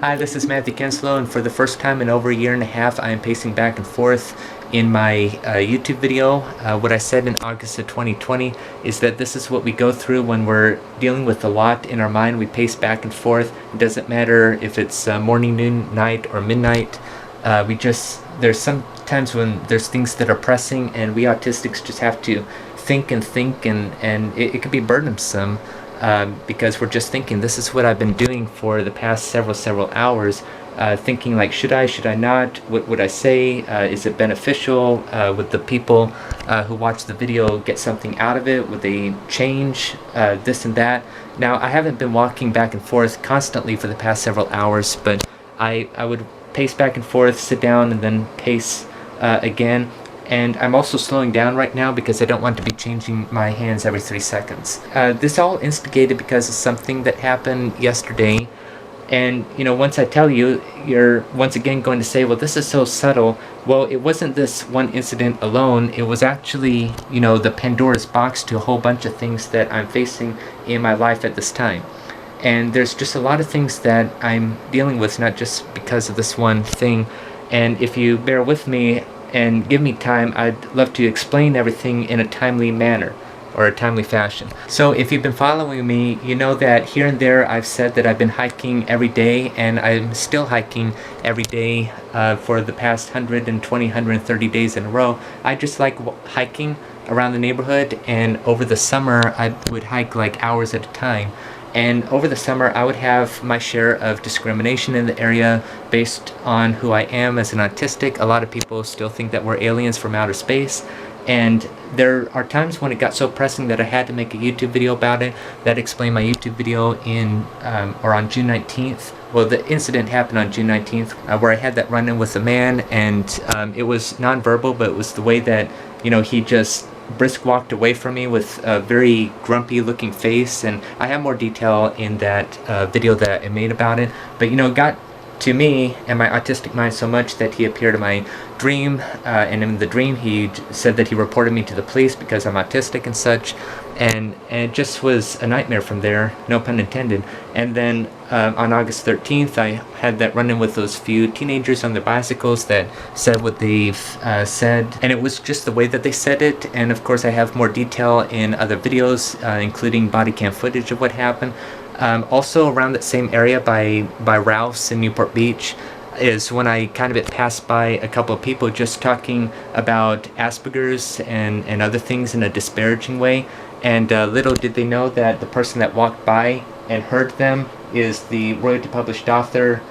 Hi, this is Matthew Kenslow, and for the first time in over a year and a half, I am pacing back and forth in my YouTube video. What I said in August of 2020 is that this is what we go through when we're dealing with a lot in our mind. We pace back and forth. It doesn't matter if it's morning, noon, night, or midnight. There's some times when there's things that are pressing, and we autistics just have to think, and it can be burdensome. Because we're just thinking, this is what I've been doing for the past several hours, thinking like, should I not, what would I say, is it beneficial, would the people who watch the video get something out of it, would they change this and that. Now, I haven't been walking back and forth constantly for the past several hours, but I would pace back and forth, sit down, and then pace again. And I'm also slowing down right now because I don't want to be changing my hands every 3 seconds. This all instigated because of something that happened yesterday. And, once I tell you, you're once again going to say, well, this is so subtle. Well, it wasn't this one incident alone. It was actually, the Pandora's box to a whole bunch of things that I'm facing in my life at this time. And there's just a lot of things that I'm dealing with, not just because of this one thing. And if you bear with me and give me time, I'd love to explain everything in a timely manner or a timely fashion. So if you've been following me, you know that here and there I've said that I've been hiking every day, and I'm still hiking every day for the past 120, 130 days in a row. I just like hiking around the neighborhood, and over the summer I would hike like hours at a time. And over the summer, I would have my share of discrimination in the area based on who I am as an autistic. A lot of people still think that we're aliens from outer space. And there are times when it got so pressing that I had to make a YouTube video about it. That explained my YouTube video on June 19th. Well, the incident happened on June 19th, where I had that run-in with a man, and it was nonverbal, but it was the way that, he just brisk walked away from me with a very grumpy looking face. And I have more detail in that video that I made about it, but it got to me and my autistic mind so much that he appeared in my dream, and in the dream he said that he reported me to the police because I'm autistic and such, and it just was a nightmare from there, no pun intended. And then on August 13th I had that run-in with those few teenagers on their bicycles that said what they've said, and it was just the way that they said it. And of course I have more detail in other videos, including body cam footage of what happened. Also around that same area by Ralph's in Newport Beach is when I kind of passed by a couple of people just talking about Asperger's and other things in a disparaging way. And little did they know that the person that walked by and heard them is the royalty published author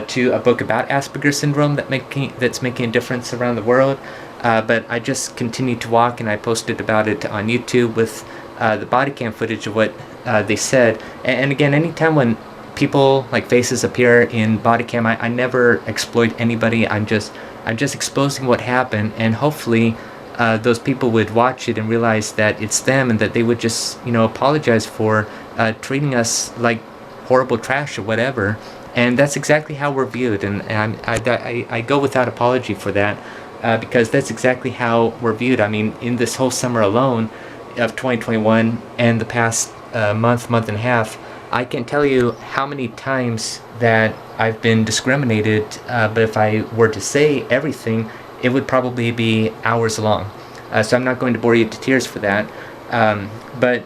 to a book about Asperger's syndrome that's making a difference around the world. But I just continued to walk, and I posted about it on YouTube with the body cam footage of what they said. And again, anytime when people like faces appear in body cam, I never exploit anybody. I'm just exposing what happened, and hopefully those people would watch it and realize that it's them, and that they would just apologize for treating us like horrible trash or whatever. And that's exactly how we're viewed, and I go without apology for that, because that's exactly how we're viewed. I mean, in this whole summer alone of 2021 and the past month and a half, I can tell you how many times that I've been discriminated, but if I were to say everything, it would probably be hours long. So I'm not going to bore you to tears for that. But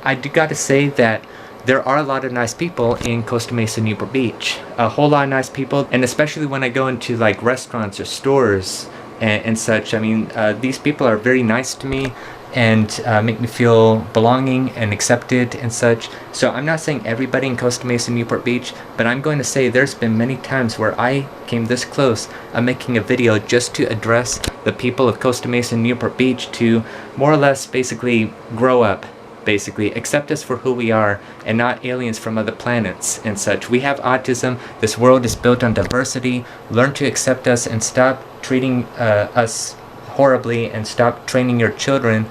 I do got to say that there are a lot of nice people in Costa Mesa Newport Beach. A whole lot of nice people, and especially when I go into like restaurants or stores and such. I mean, these people are very nice to me and make me feel belonging and accepted and such. So I'm not saying everybody in Costa Mesa Newport Beach, but I'm going to say there's been many times where I came this close of making a video just to address the people of Costa Mesa Newport Beach to more or less basically grow up, basically accept us for who we are and not aliens from other planets and such. We have autism. This world is built on diversity. Learn to accept us and stop treating us horribly, and stop training your children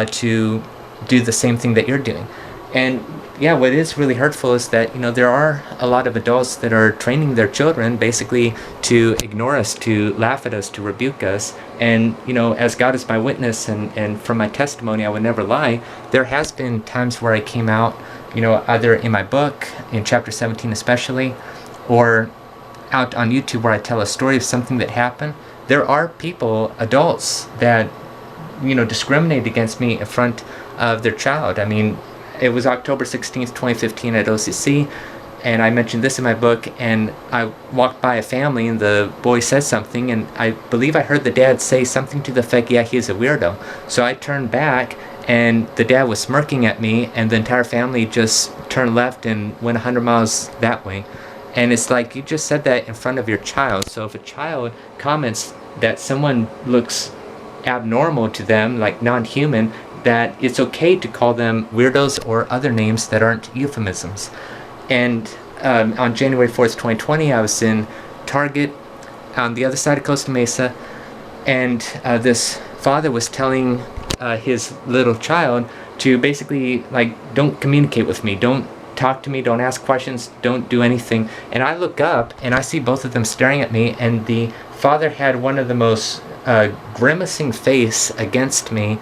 to do the same thing that you're doing. And yeah, what is really hurtful is that there are a lot of adults that are training their children basically to ignore us, to laugh at us, to rebuke us. And as God is my witness, and from my testimony I would never lie, there has been times where I came out, either in my book in chapter 17 especially, or out on YouTube where I tell a story of something that happened, there are people, adults, that discriminate against me in front of their child. I mean, it was October 16th, 2015 at OCC, and I mentioned this in my book, and I walked by a family and the boy said something, and I believe I heard the dad say something to the effect, yeah, he's a weirdo. So I turned back, and the dad was smirking at me, and the entire family just turned left and went 100 miles that way. And it's like, you just said that in front of your child. So if a child comments that someone looks abnormal to them, like non-human, that it's okay to call them weirdos or other names that aren't euphemisms. And on January 4th, 2020, I was in Target on the other side of Costa Mesa, and this father was telling his little child to basically, like, don't communicate with me, don't talk to me, don't ask questions, don't do anything. And I look up and I see both of them staring at me, and the father had one of the most grimacing face against me,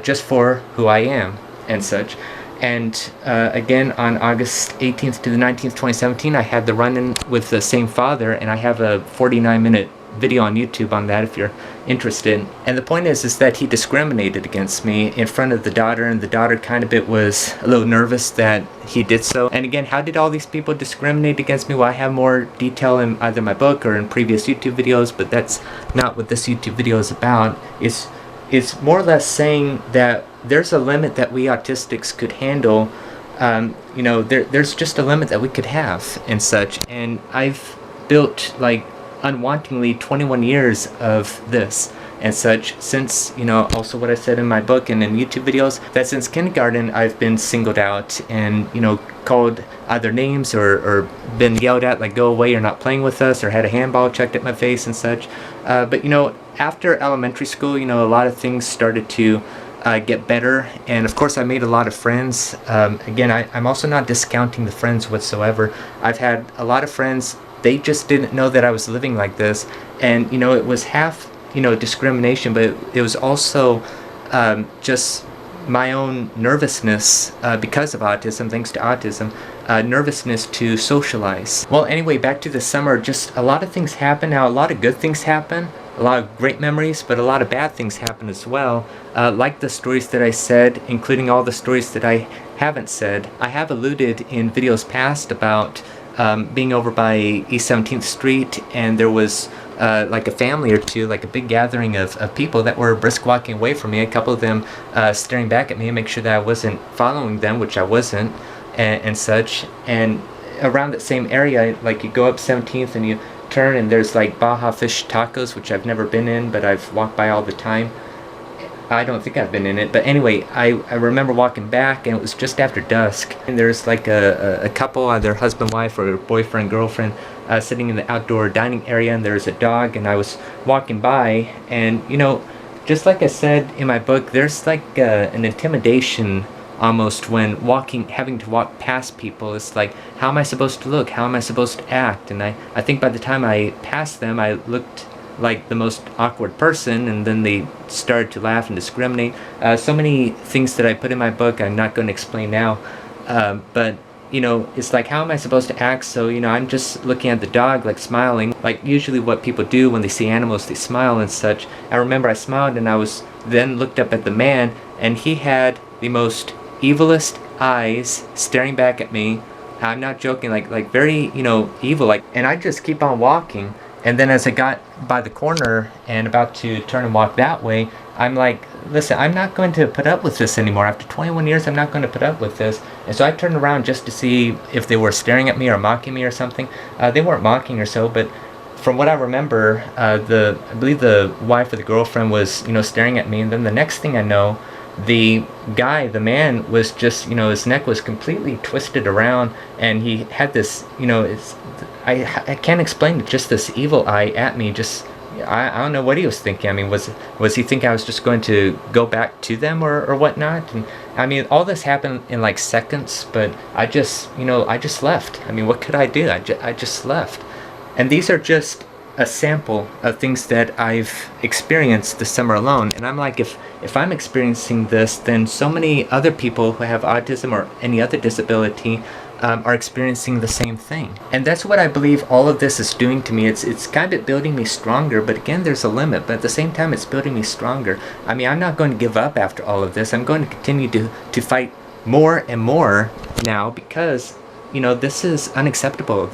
just for who I am and such. And again, on August 18th to the 19th, 2017, I had the run-in with the same father, and I have a 49-minute video on YouTube on that if you're interested. And the point is that he discriminated against me in front of the daughter, and the daughter kind of was a little nervous that he did so. And again, how did all these people discriminate against me? Well, I have more detail in either my book or in previous YouTube videos, but that's not what this YouTube video is about. It's more or less saying that there's a limit that we autistics could handle. There's just a limit that we could have and such. And I've built, like, unwantingly 21 years of this and such since, also what I said in my book and in YouTube videos, that since kindergarten I've been singled out and, called either names or been yelled at, like, go away, you're not playing with us, or had a handball chucked at my face and such. But after elementary school, a lot of things started to get better, and of course I made a lot of friends. Again, I'm also not discounting the friends whatsoever. I've had a lot of friends, they just didn't know that I was living like this, and it was half discrimination, but it was also just my own nervousness because of autism, thanks to autism, nervousness to socialize. Well, anyway, back to the summer, just a lot of things happen. Now, a lot of good things happen, a lot of great memories, but a lot of bad things happen as well. Like the stories that I said, including all the stories that I haven't said. I have alluded in videos past about being over by East 17th Street, and there was like a family or two, like a big gathering of people that were brisk walking away from me, a couple of them staring back at me and make sure that I wasn't following them, which I wasn't, and such. And around that same area, like, you go up 17th and you turn, and there's like Baja Fish Tacos, which I've never been in, but I've walked by all the time. I don't think I've been in it, but anyway, I remember walking back, and it was just after dusk, and there's like a couple, either husband, wife, or boyfriend, girlfriend, sitting in the outdoor dining area, and there's a dog, and I was walking by, and just like I said in my book, there's like an intimidation almost when having to walk past people. It's like, how am I supposed to look? How am I supposed to act? And I think by the time I passed them, I looked like the most awkward person, and then they started to laugh and discriminate. So many things that I put in my book I'm not going to explain now, but it's like, how am I supposed to act? So I'm just looking at the dog, like, smiling, like usually what people do when they see animals, they smile and such. I remember I smiled, and I was then looked up at the man, and he had the most evilest eyes staring back at me. I'm not joking, like very evil, like. And I just keep on walking. And then as I got by the corner and about to turn and walk that way, I'm like, listen, I'm not going to put up with this anymore. After 21 years, I'm not going to put up with this. And so I turned around just to see if they were staring at me or mocking me or something. They weren't mocking or so, but from what I remember, I believe the wife or the girlfriend was, staring at me. And then the next thing I know, the man was just, his neck was completely twisted around, and he had this, I can't explain it, just this evil eye at me. Just, I don't know what he was thinking. I mean, was he thinking I was just going to go back to them or whatnot? And I mean, all this happened in like seconds, but I just left. I mean, what could I do? I just left. And these are just a sample of things that I've experienced this summer alone. And I'm like, if I'm experiencing this, then so many other people who have autism or any other disability are experiencing the same thing. And that's what I believe all of this is doing to me. It's kind of building me stronger, but again, there's a limit. But at the same time, it's building me stronger. I mean, I'm not going to give up after all of this. I'm going to continue to fight more and more now, because, you know, this is unacceptable.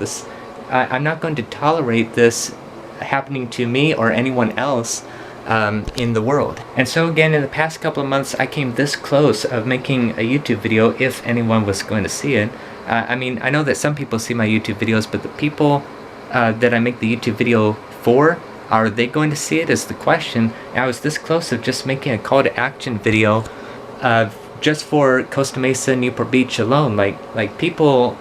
I'm not going to tolerate this happening to me or anyone else in the world. And so again, in the past couple of months, I came this close of making a YouTube video, if anyone was going to see it. I mean, I know that some people see my YouTube videos, but the people that I make the YouTube video for, are they going to see it is the question. And I was this close of just making a call to action video just for Costa Mesa Newport Beach alone. Like people,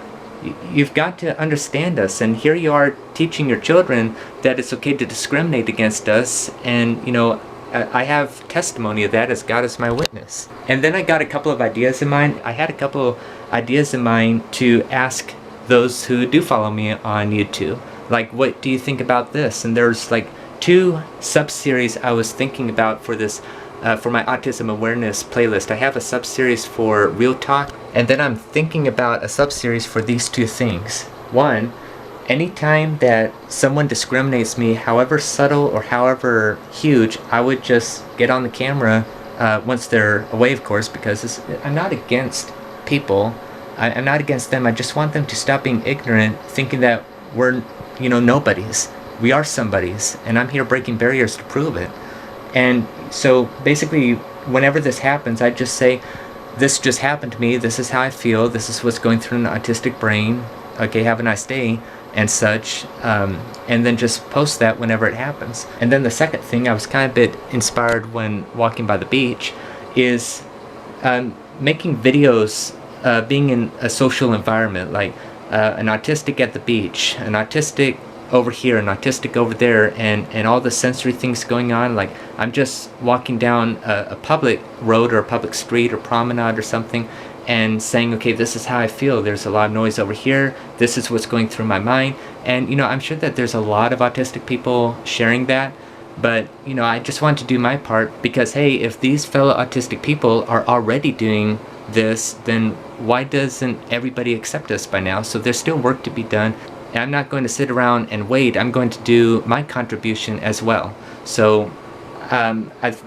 you've got to understand us, and here you are teaching your children that it's okay to discriminate against us. And you know, I have testimony of that, as God is my witness. And then I got a couple of ideas in mind. I had a couple of ideas in mind to ask those who do follow me on YouTube. Like, what do you think about this? And there's like 2 sub-series I was thinking about for this, for my Autism Awareness playlist. I have a sub-series for Real Talk, and then I'm thinking about a sub-series for these 2 things. One, anytime that someone discriminates me, however subtle or however huge, I would just get on the camera once they're away, of course, because I'm not against people. I'm not against them. I just want them to stop being ignorant, thinking that we're, you know, nobodies. We are somebodies, and I'm here breaking barriers to prove it. And so basically, whenever this happens, I just say, this just happened to me, this is how I feel, this is what's going through an autistic brain, okay, have a nice day, and such, and then just post that whenever it happens. And then the second thing, I was kind of a bit inspired when walking by the beach, is making videos being in a social environment, like an autistic at the beach, an autistic over here, an autistic over there, and all the sensory things going on. Like, I'm just walking down a public road or a public street or promenade or something, and saying, okay, this is how I feel, there's a lot of noise over here, this is what's going through my mind. And you know, I'm sure that there's a lot of autistic people sharing that, but you know, I just want to do my part, because hey, if these fellow autistic people are already doing this, then why doesn't everybody accept us by now? So there's still work to be done, and I'm not going to sit around and wait. I'm going to do my contribution as well. So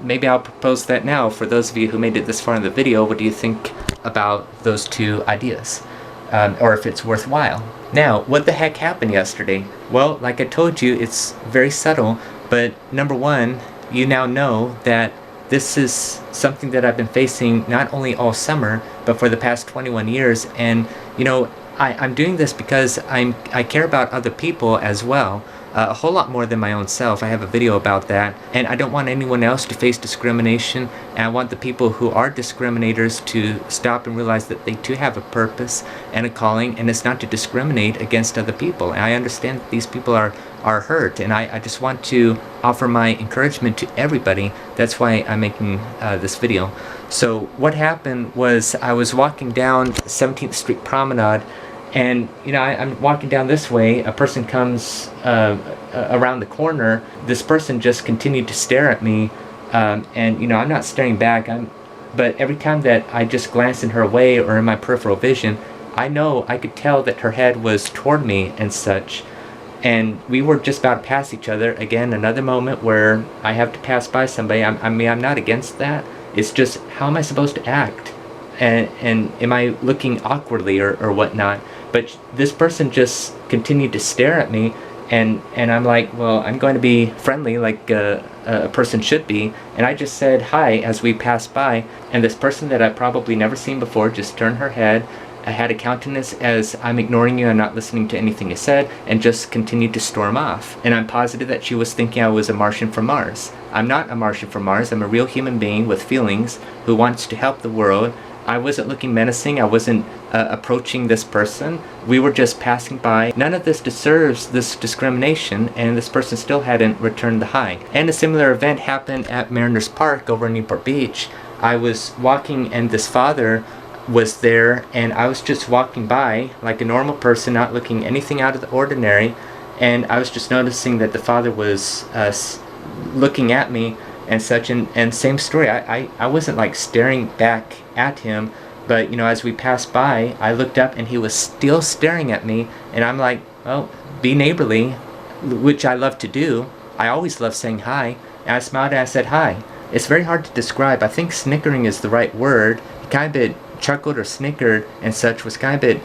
maybe I'll propose that now. For those of you who made it this far in the video, what do you think about those 2 ideas? Or if it's worthwhile. Now, what the heck happened yesterday? Well, like I told you, it's very subtle, but number one, you now know that this is something that I've been facing not only all summer, but for the past 21 years. And you know, I'm doing this because I care about other people as well, a whole lot more than my own self. I have a video about that, and I don't want anyone else to face discrimination, and I want the people who are discriminators to stop and realize that they too have a purpose and a calling, and it's not to discriminate against other people. And I understand that these people are hurt, and I just want to offer my encouragement to everybody. That's why I'm making this video. So what happened was, I was walking down 17th Street Promenade, and you know, I'm walking down this way, a person comes around the corner. This person just continued to stare at me, and you know, I'm not staring back, but every time that I just glanced in her way or in my peripheral vision, I could tell that her head was toward me and such. And we were just about to pass each other. Again, another moment where I have to pass by somebody. I mean, I'm not against that. It's just, how am I supposed to act? And am I looking awkwardly or whatnot? But this person just continued to stare at me, and I'm like, well, I'm going to be friendly like a person should be. And I just said hi as we passed by, and this person that I've probably never seen before just turned her head. I had a countenance as, I'm ignoring you, I'm not listening to anything you said, and just continued to storm off. And I'm positive that she was thinking I was a Martian from Mars. I'm not a Martian from Mars. I'm a real human being with feelings who wants to help the world. I wasn't looking menacing. I wasn't approaching this person. We were just passing by. None of this deserves this discrimination, and this person still hadn't returned the hi. And a similar event happened at Mariners Park over in Newport Beach. I was walking, and this father was there, and I was just walking by like a normal person, not looking anything out of the ordinary, and I was just noticing that the father was looking at me and such, and same story. I wasn't like staring back at him, But, as we passed by, I looked up and he was still staring at me, and I'm like, well, be neighborly, which I love to do. I always love saying hi. And I smiled and I said hi. It's very hard to describe. I think snickering is the right word. He kind of chuckled or snickered and such, was kind of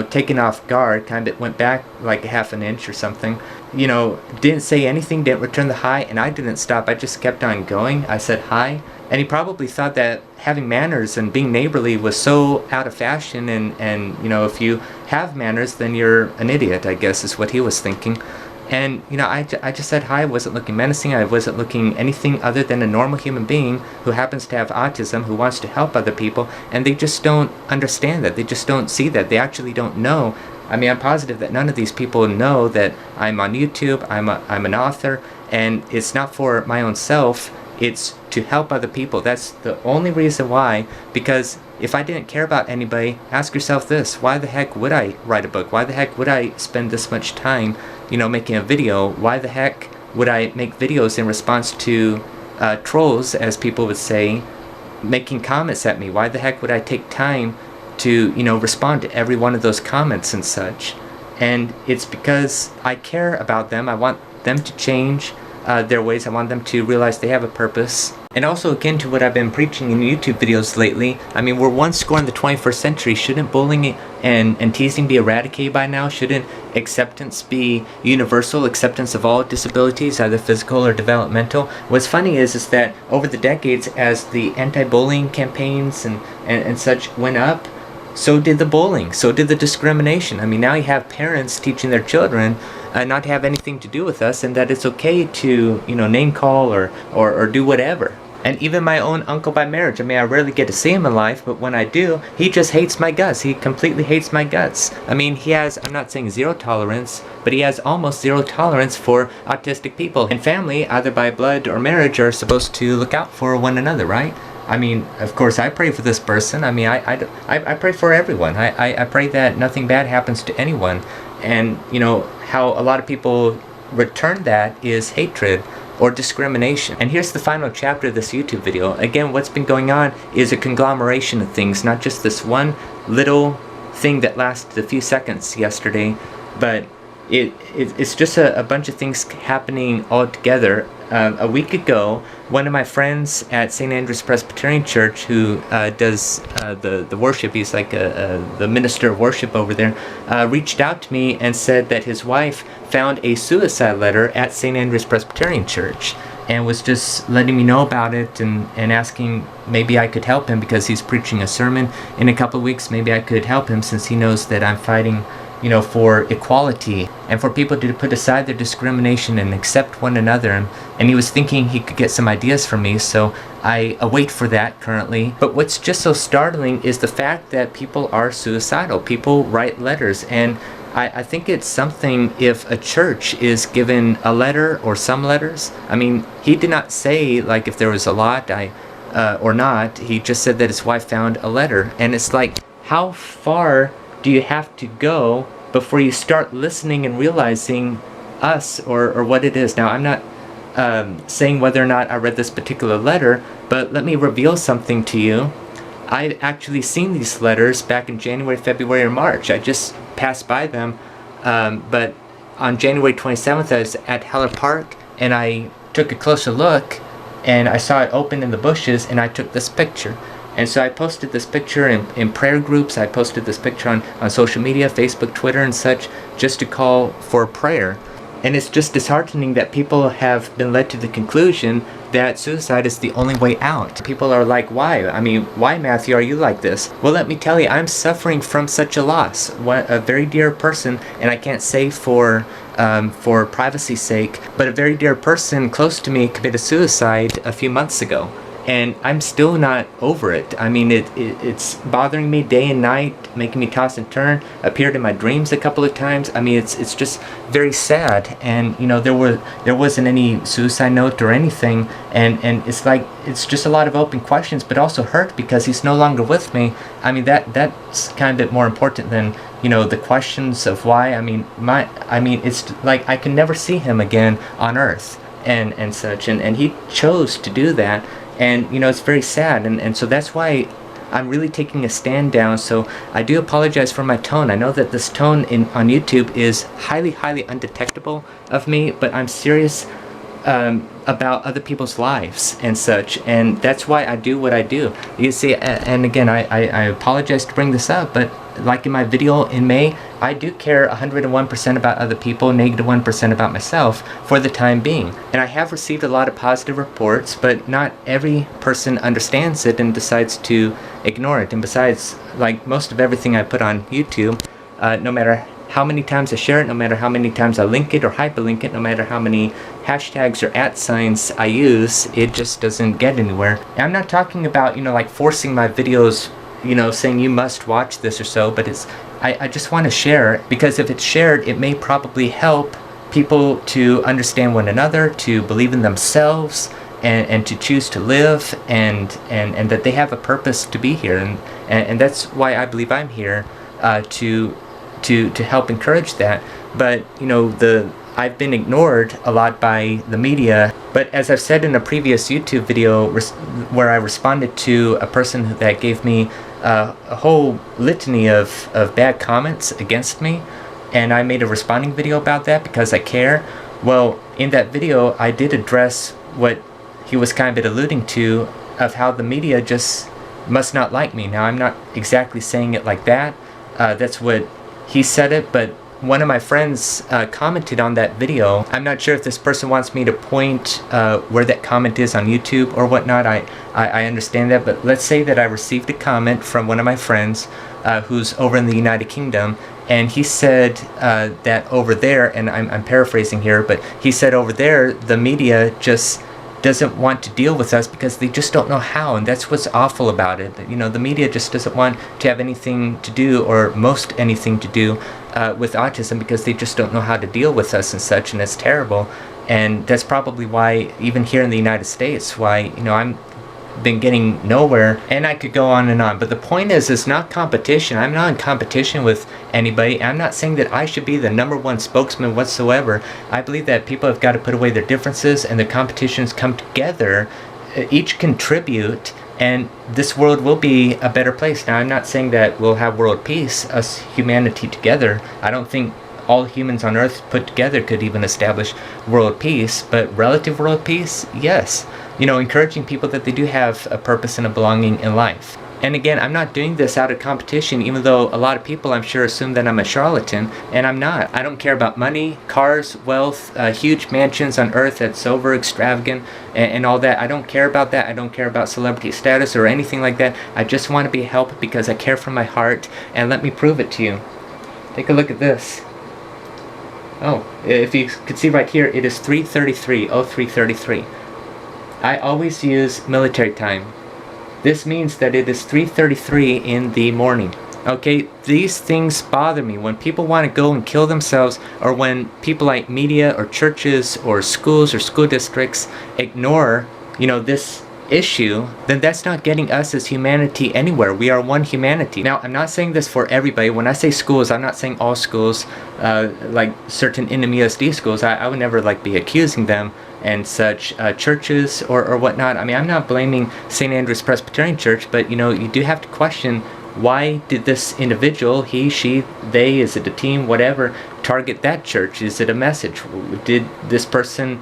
taken off guard, kind of went back like a half an inch or something. Didn't say anything, didn't return the hi, and I didn't stop. I just kept on going. I said hi, and he probably thought that having manners and being neighborly was so out of fashion, and if you have manners, then you're an idiot, I guess is what he was thinking. And I just said hi. I wasn't looking menacing. I wasn't looking anything other than a normal human being who happens to have autism, who wants to help other people, and they just don't understand that. They just don't see that. They actually don't know. I mean, I'm positive that none of these people know that I'm on YouTube, I'm an author, and it's not for my own self. It's to help other people. That's the only reason why. Because if I didn't care about anybody, ask yourself this: why the heck would I write a book? Why the heck would I spend this much time making a video? Why the heck would I make videos in response to trolls, as people would say, making comments at me? Why the heck would I take time to respond to every one of those comments and such? And it's because I care about them. I want them to change their ways. I want them to realize they have a purpose. And also, akin to what I've been preaching in YouTube videos lately, I mean, we're one score in the 21st century. Shouldn't bullying and teasing be eradicated by now? Shouldn't acceptance be universal? Acceptance of all disabilities, either physical or developmental? What's funny is that over the decades, as the anti-bullying campaigns and such went up, so did the bullying, so did the discrimination. I mean, now you have parents teaching their children not to have anything to do with us, and that it's okay to, name call or do whatever. And even my own uncle by marriage, I mean, I rarely get to see him in life, but when I do, he just hates my guts. He completely hates my guts. I mean, he has, I'm not saying zero tolerance, but he has almost zero tolerance for autistic people. And family, either by blood or marriage, are supposed to look out for one another, right? I mean, of course, I pray for this person. I mean, I pray for everyone. I pray that nothing bad happens to anyone. And, how a lot of people return that is hatred or discrimination. And here's the final chapter of this YouTube video. Again, what's been going on is a conglomeration of things, not just this one little thing that lasted a few seconds yesterday, but it's just a bunch of things happening all together. A week ago, one of my friends at St. Andrew's Presbyterian Church, who does the worship, he's like the minister of worship over there, reached out to me and said that his wife found a suicide letter at St. Andrew's Presbyterian Church, and was just letting me know about it and asking maybe I could help him because he's preaching a sermon in a couple of weeks. Maybe I could help him since he knows that I'm fighting for equality and for people to put aside their discrimination and accept one another. And he was thinking he could get some ideas from me, so I await for that currently. But what's just so startling is the fact that people are suicidal. People write letters, and I think it's something if a church is given a letter or some letters. I mean, he did not say like if there was a lot or not. He just said that his wife found a letter. And it's like, how far do you have to go before you start listening and realizing us or what it is? Now, I'm not saying whether or not I read this particular letter, but let me reveal something to you. I'd actually seen these letters back in January, February, or March. I just passed by them, but on January 27th, I was at Heller Park, and I took a closer look, and I saw it open in the bushes, and I took this picture. And so I posted this picture in prayer groups. I posted this picture on social media, Facebook, Twitter, and such, just to call for prayer. And it's just disheartening that people have been led to the conclusion that suicide is the only way out. People are like, why? I mean, why, Matthew, are you like this? Well, let me tell you, I'm suffering from such a loss. A very dear person, and I can't say for privacy's sake, but a very dear person close to me committed suicide a few months ago. And I'm still not over it. I mean, it's bothering me day and night, making me toss and turn. Appeared in my dreams a couple of times. I mean, it's just very sad. And there wasn't any suicide note or anything. And it's like it's just a lot of open questions, but also hurt because he's no longer with me. I mean, that's kind of a bit more important than the questions of why. I mean, it's like I can never see him again on earth and such. And he chose to do that. And it's very sad, and so that's why I'm really taking a stand down, so I do apologize for my tone. I know that this tone on YouTube is highly undetectable of me, but I'm serious about other people's lives and such, and that's why I do what I do. You see, and again, I apologize to bring this up, but like in my video in May, I do care 101% about other people, -1% about myself for the time being. And I have received a lot of positive reports, but not every person understands it and decides to ignore it. And besides, like most of everything I put on YouTube, no matter how many times I share it, no matter how many times I link it or hyperlink it, no matter how many hashtags or @ I use, it just doesn't get anywhere. And I'm not talking about, like forcing my videos, saying you must watch this or so, but I just want to share, because if it's shared, it may probably help people to understand one another, to believe in themselves, and to choose to live, and that they have a purpose to be here, and that's why I believe I'm here, to help encourage that. But I've been ignored a lot by the media. But as I've said in a previous YouTube video where I responded to a person that gave me a whole litany of bad comments against me, and I made a responding video about that because I care. Well, in that video I did address what he was kind of alluding to, of how the media just must not like me. Now, I'm not exactly saying it like that. That's what he said it, but one of my friends commented on that video. I'm not sure if this person wants me to point where that comment is on YouTube or whatnot. I understand that, but let's say that I received a comment from one of my friends who's over in the United Kingdom, and he said that over there, and I'm paraphrasing here, but he said over there the media just doesn't want to deal with us because they just don't know how, and that's what's awful about it. The media just doesn't want to have anything to do, or most anything to do with autism, because they just don't know how to deal with us and such, and it's terrible. And that's probably why, even here in the United States, why I'm been getting nowhere, and I could go on and on. But the point is not competition. I'm not in competition with anybody. I'm not saying that I should be the #1 spokesman whatsoever. I believe that people have got to put away their differences, and the competitions come together, each contribute, and this world will be a better place. Now, I'm not saying that we'll have world peace, us humanity together. I don't think all humans on earth put together could even establish world peace, but relative world peace, yes. Encouraging people that they do have a purpose and a belonging in life. And again, I'm not doing this out of competition, even though a lot of people, I'm sure, assume that I'm a charlatan, and I'm not. I don't care about money, cars, wealth, huge mansions on earth that's over extravagant, and all that. I don't care about that. I don't care about celebrity status or anything like that. I just want to be a help because I care from my heart, and let me prove it to you. Take a look at this. Oh, if you could see right here, it is 3:33, 03:33. I always use military time. This means that it is 3:33 in the morning. Okay, these things bother me. When people want to go and kill themselves, or when people like media or churches or schools or school districts ignore, this issue, then that's not getting us as humanity anywhere. We are one humanity. Now, I'm not saying this for everybody. When I say schools, I'm not saying all schools, like certain NMUSD schools. I would never be accusing them and such, churches or whatnot. I mean, I'm not blaming St. Andrew's Presbyterian Church, but you do have to question, why did this individual, he, she, they, is it a team, whatever, target that church? Is it a message? Did this person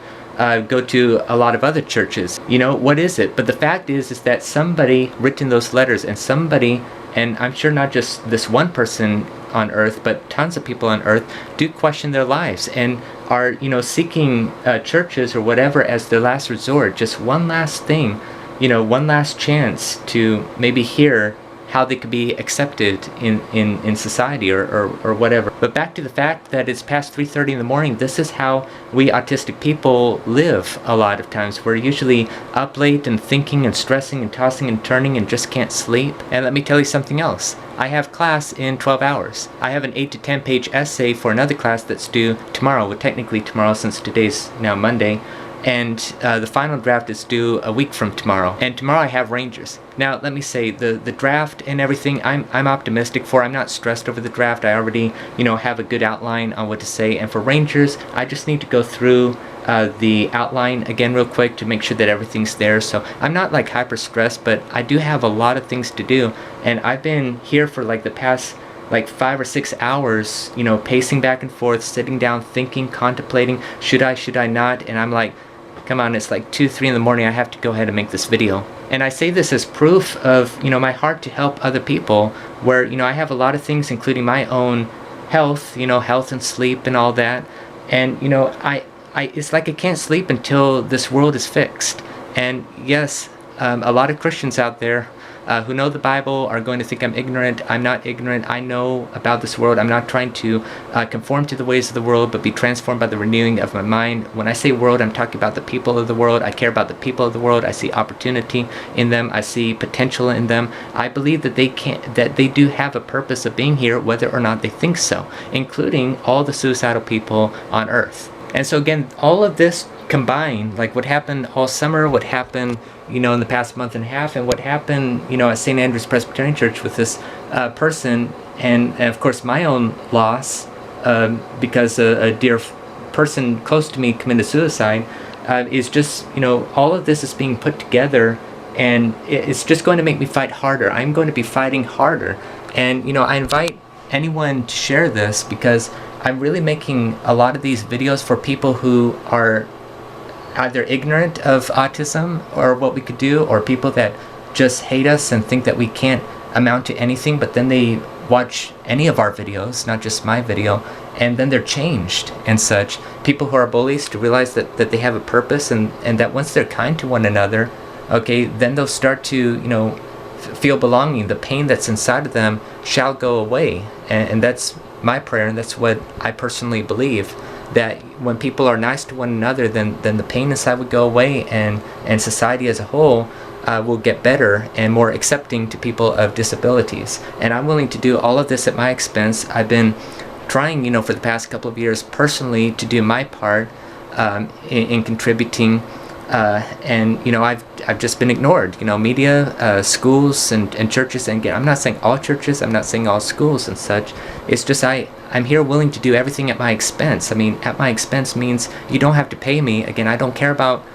go to a lot of other churches? What is it? But the fact is that somebody written those letters, and somebody, and I'm sure not just this one person on earth, but tons of people on earth do question their lives and are, seeking churches or whatever as their last resort, just one last thing, one last chance to maybe hear how they could be accepted in society or whatever. But back to the fact that it's past 3:30 in the morning, this is how we autistic people live a lot of times. We're usually up late and thinking and stressing and tossing and turning and just can't sleep. And let me tell you something else. I have class in 12 hours. I have an 8 to 10 page essay for another class that's due tomorrow. Well, technically tomorrow, since today's now Monday. And the final draft is due a week from tomorrow. And tomorrow I have Rangers. Now, let me say, the draft and everything, I'm optimistic for. I'm not stressed over the draft. I already, have a good outline on what to say. And for Rangers, I just need to go through the outline again real quick to make sure that everything's there. So I'm not like hyper stressed, but I do have a lot of things to do, and I've been here for like the past like 5 or 6 hours, you know, pacing back and forth, sitting down, thinking, contemplating, should I not? And I'm like, come on, it's like 2, 3 in the morning, I have to go ahead and make this video. And I say this as proof of, you know, my heart to help other people, where, you know, I have a lot of things, including my own health, you know, health and sleep and all that. And, you know, it's like I can't sleep until this world is fixed. And yes, a lot of Christians out there who know the Bible are going to think I'm ignorant. I'm not ignorant. I know about this world. I'm not trying to conform to the ways of the world, but be transformed by the renewing of my mind. When I say world, I'm talking about the people of the world. I care about the people of the world. I see opportunity in them. I see potential in them. I believe that they do have a purpose of being here, whether or not they think so, including all the suicidal people on earth. And so again, all of this combined, like what happened all summer, what happened, you know, in the past month and a half, and what happened, you know, at St. Andrew's Presbyterian Church with this person, and of course my own loss, because a dear person close to me committed suicide, is just, you know, all of this is being put together, and it's just going to make me fight harder. I'm going to be fighting harder. And, you know, I invite anyone to share this, because I'm really making a lot of these videos for people who are either ignorant of autism or what we could do, or people that just hate us and think that we can't amount to anything, but then they watch any of our videos, not just my video, and then they're changed and such. People who are bullies to realize that they have a purpose, and that once they're kind to one another, okay, then they'll start to, you know, feel belonging. The pain that's inside of them shall go away. And that's my prayer, and that's what I personally believe, that when people are nice to one another, then the pain inside would go away, and society as a whole will get better and more accepting to people of disabilities. And I'm willing to do all of this at my expense. I've been trying, you know, for the past couple of years personally to do my part in contributing, and, you know, I've just been ignored. You know, media, schools, and churches. And again, I'm not saying all churches, I'm not saying all schools and such. It's just I'm here willing to do everything at my expense. I mean, at my expense means you don't have to pay me. Again, I don't care about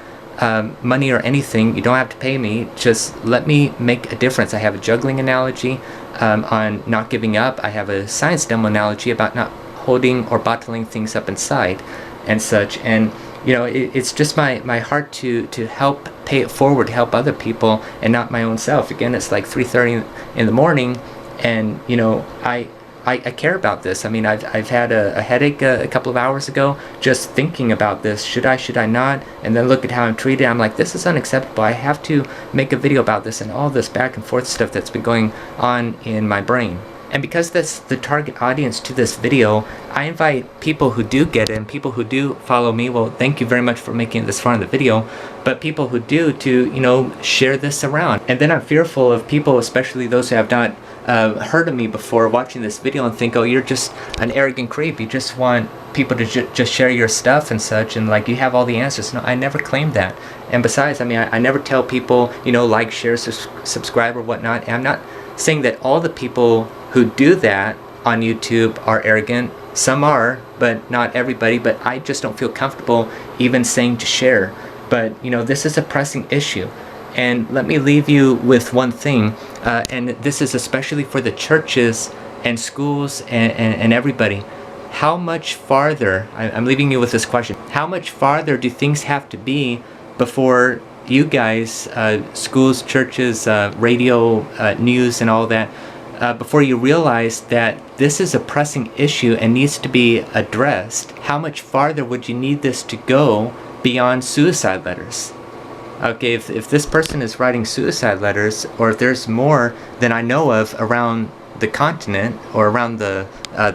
money or anything. You don't have to pay me. Just let me make a difference. I have a juggling analogy on not giving up. I have a science demo analogy about not holding or bottling things up inside and such. And, you know, it's just my heart to help pay it forward, help other people, and not my own self. Again, it's like 3:30 in the morning, and, you know, I care about this. I mean, I've had a headache a couple of hours ago just thinking about this. Should I not? And then look at how I'm treated. I'm like, this is unacceptable. I have to make a video about this, and all this back and forth stuff that's been going on in my brain. And because that's the target audience to this video, I invite people who do get it, and people who do follow me. Well, thank you very much for making it this far in the video. But people who do, to, you know, share this around. And then I'm fearful of people, especially those who have not heard of me before, watching this video and think, oh, you're just an arrogant creep. You just want people to just share your stuff and such, and like you have all the answers. No, I never claimed that. And besides, I mean, I never tell people, you know, like, share, subscribe, or whatnot. And I'm not saying that all the people who do that on YouTube are arrogant. Some are, but not everybody. But I just don't feel comfortable even saying to share. But, you know, this is a pressing issue. And let me leave you with one thing, and this is especially for the churches and schools and everybody. How much farther, I'm leaving you with this question, how much farther do things have to be before you guys, schools, churches, radio, news, and all that, before you realize that this is a pressing issue and needs to be addressed? How much farther would you need this to go beyond suicide letters? Okay, if this person is writing suicide letters, or if there's more than I know of around the continent or around the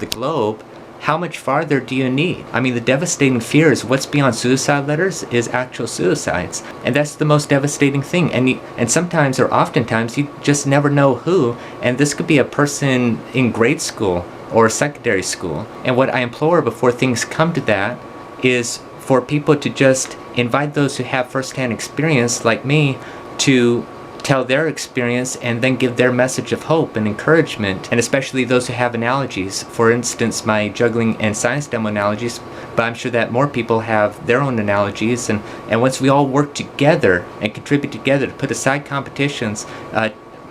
globe, how much farther do you need? I mean, the devastating fear is what's beyond suicide letters is actual suicides. And that's the most devastating thing. And sometimes, or oftentimes, you just never know who. And this could be a person in grade school or secondary school. And what I implore before things come to that is for people to just invite those who have firsthand experience, like me, to tell their experience and then give their message of hope and encouragement, and especially those who have analogies. For instance, my juggling and science demo analogies, but I'm sure that more people have their own analogies, and once we all work together and contribute together to put aside competitions,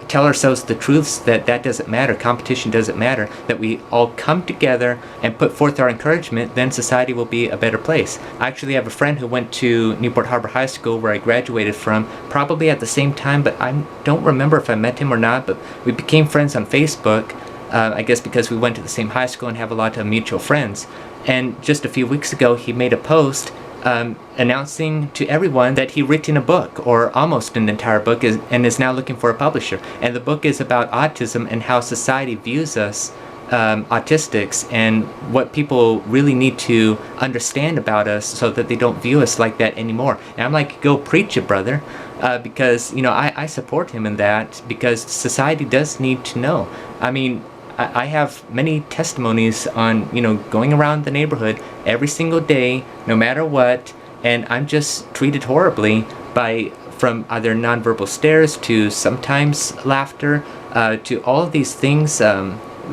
tell ourselves the truths that doesn't matter, competition doesn't matter, that we all come together and put forth our encouragement, then society will be a better place. I actually have a friend who went to Newport Harbor High School, where I graduated from, probably at the same time, but I don't remember if I met him or not, but we became friends on Facebook, I guess because we went to the same high school and have a lot of mutual friends. And just a few weeks ago, he made a post announcing to everyone that he'd written a book, or almost an entire book, and is now looking for a publisher. And the book is about autism and how society views us, autistics, and what people really need to understand about us so that they don't view us like that anymore. And I'm like, go preach it, brother, because, you know, I support him in that, because society does need to know. I mean, I have many testimonies on, you know, going around the neighborhood every single day, no matter what, and I'm just treated horribly from either nonverbal stares to sometimes laughter, to all of these things,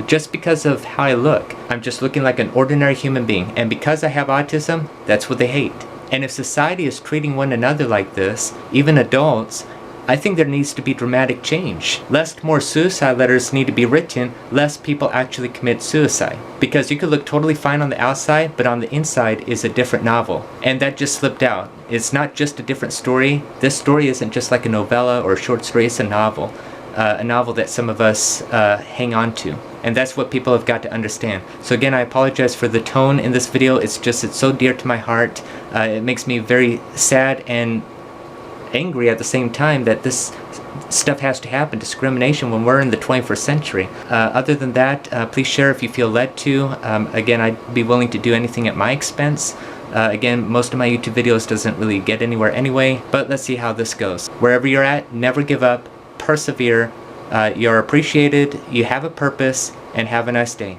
just because of how I look. I'm just looking like an ordinary human being, and because I have autism, that's what they hate. And if society is treating one another like this, even adults, I think there needs to be dramatic change. Lest more suicide letters need to be written, less people actually commit suicide. Because you could look totally fine on the outside, but on the inside is a different novel. And that just slipped out. It's not just a different story. This story isn't just like a novella or a short story, it's a novel that some of us hang on to. And that's what people have got to understand. So again, I apologize for the tone in this video. It's so dear to my heart. It makes me very sad and angry at the same time that this stuff has to happen, discrimination, when we're in the 21st century. Other than that, please share if you feel led to. Again, I'd be willing to do anything at my expense. Again, most of my YouTube videos doesn't really get anywhere anyway, but let's see how this goes. Wherever you're at, never give up, persevere. You're appreciated, you have a purpose, and have a nice day.